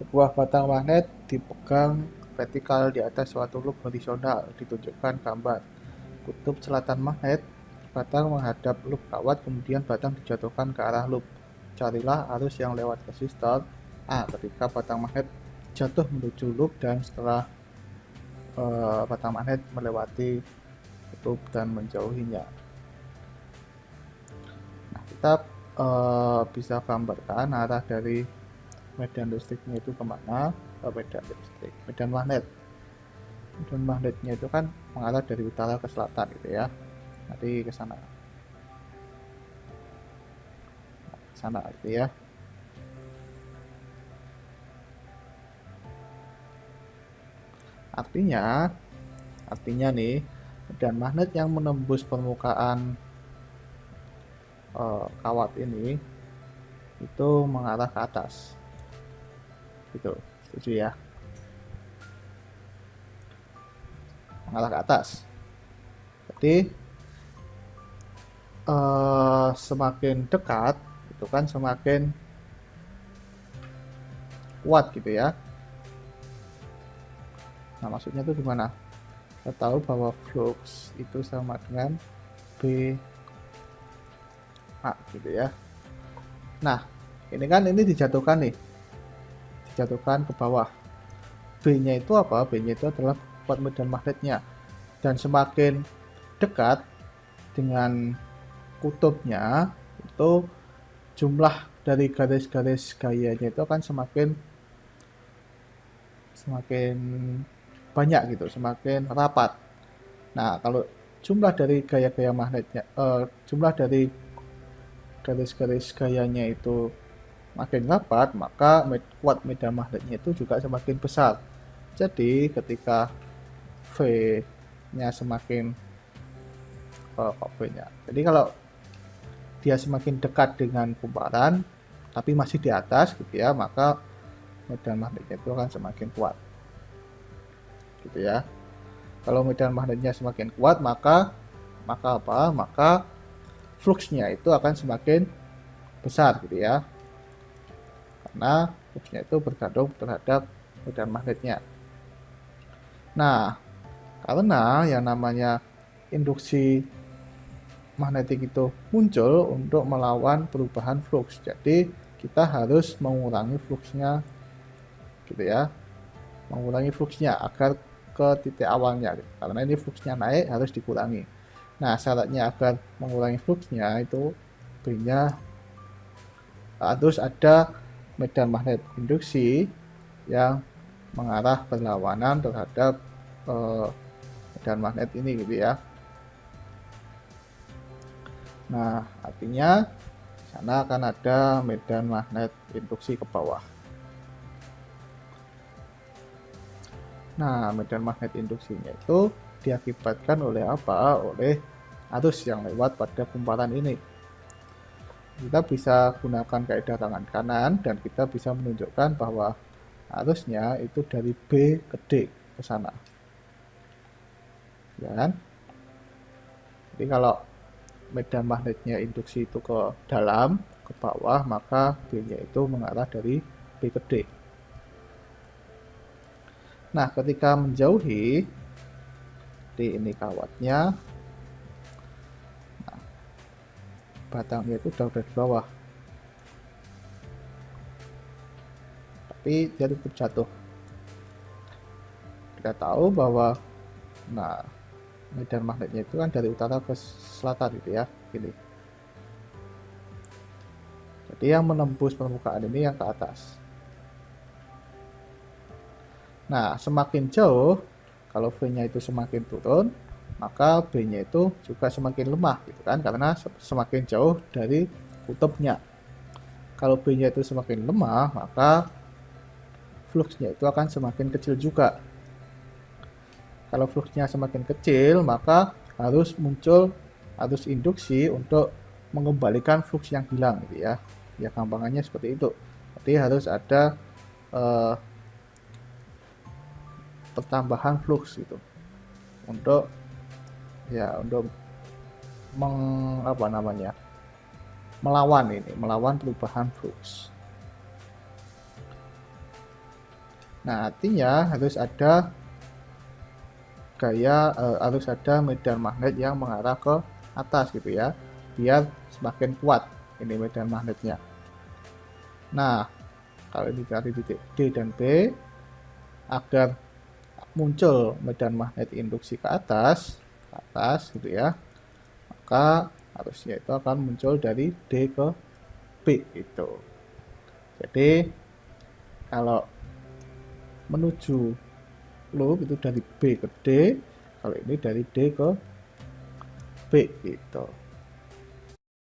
Sebuah batang magnet dipegang vertikal di atas suatu loop horizontal. Ditunjukkan gambar kutub selatan magnet. Batang menghadap loop kawat, kemudian batang dijatuhkan ke arah loop. Carilah arus yang lewat resistor A ketika batang magnet jatuh menuju loop dan setelah batang magnet melewati loop dan menjauhinya. Nah, kita bisa gambarkan arah dari medan listriknya itu kemana. Medan magnetnya itu kan mengarah dari utara ke selatan gitu ya, nanti ke sana gitu ya. Artinya nih, medan magnet yang menembus permukaan kawat ini itu mengarah ke atas gitu, setuju ya, mengarah ke atas. Jadi semakin dekat itu kan semakin kuat gitu ya. Nah, maksudnya itu gimana? Kita tahu bahwa flux itu sama dengan B A gitu ya. Nah, ini kan dijatuhkan ke bawah. B-nya itu apa? B-nya itu adalah kuat medan magnetnya. Dan semakin dekat dengan kutubnya, itu jumlah dari garis-garis gayanya itu akan semakin banyak gitu, semakin rapat. Nah, kalau jumlah dari gaya-gaya magnetnya, jumlah dari garis-garis gayanya itu makin rapat, maka kuat medan magnetnya itu juga semakin besar. Jadi ketika V-nya semakin V-nya. Jadi kalau dia semakin dekat dengan kumparan tapi masih di atas gitu ya, maka medan magnetnya itu akan semakin kuat. Gitu ya. Kalau medan magnetnya semakin kuat, maka apa? Maka fluxnya itu akan semakin besar gitu ya. Karena fluxnya itu bergantung terhadap medan magnetnya. Nah, karena yang namanya induksi magnetik itu muncul untuk melawan perubahan flux. Jadi kita harus mengurangi fluxnya gitu ya. Mengurangi fluxnya agar ke titik awalnya. Karena ini fluxnya naik, harus dikurangi. Nah, syaratnya agar mengurangi fluxnya itu B-nya harus ada medan magnet induksi yang mengarah berlawanan terhadap medan magnet ini gitu ya. Nah, artinya sana akan ada medan magnet induksi ke bawah. Nah, medan magnet induksinya itu diakibatkan oleh apa? Oleh arus yang lewat pada kumparan ini. Kita bisa gunakan kaidah tangan kanan dan kita bisa menunjukkan bahwa arusnya itu dari B ke D ke sana. Ya kan? Jadi kalau medan magnetnya induksi itu ke dalam, ke bawah, maka B-nya itu mengarah dari B ke D. Nah, ketika menjauhi, D ini kawatnya, nah, batangnya itu udah di bawah. Tapi dia tetap jatuh. Kita tahu bahwa, nah, medan magnetnya itu kan dari utara ke selatan gitu ya, gini. Jadi yang menembus permukaan ini yang ke atas. Nah, semakin jauh, kalau V-nya itu semakin turun, maka B-nya itu juga semakin lemah gitu kan, karena semakin jauh dari kutubnya. Kalau B-nya itu semakin lemah, maka fluxnya itu akan semakin kecil juga. Kalau fluxnya semakin kecil, maka harus muncul arus induksi untuk mengembalikan flux yang hilang gitu ya. Ya gampangannya seperti itu. Jadi harus ada pertambahan flux gitu untuk melawan perubahan flux. Nah, artinya harus ada harus ada medan magnet yang mengarah ke atas gitu ya, biar semakin kuat ini medan magnetnya. Nah, kalau ini dari titik D dan B, agar muncul medan magnet induksi ke atas gitu ya, maka harusnya itu akan muncul dari D ke B itu. Jadi kalau menuju loop itu dari B ke D, kalau ini dari D ke B gitu.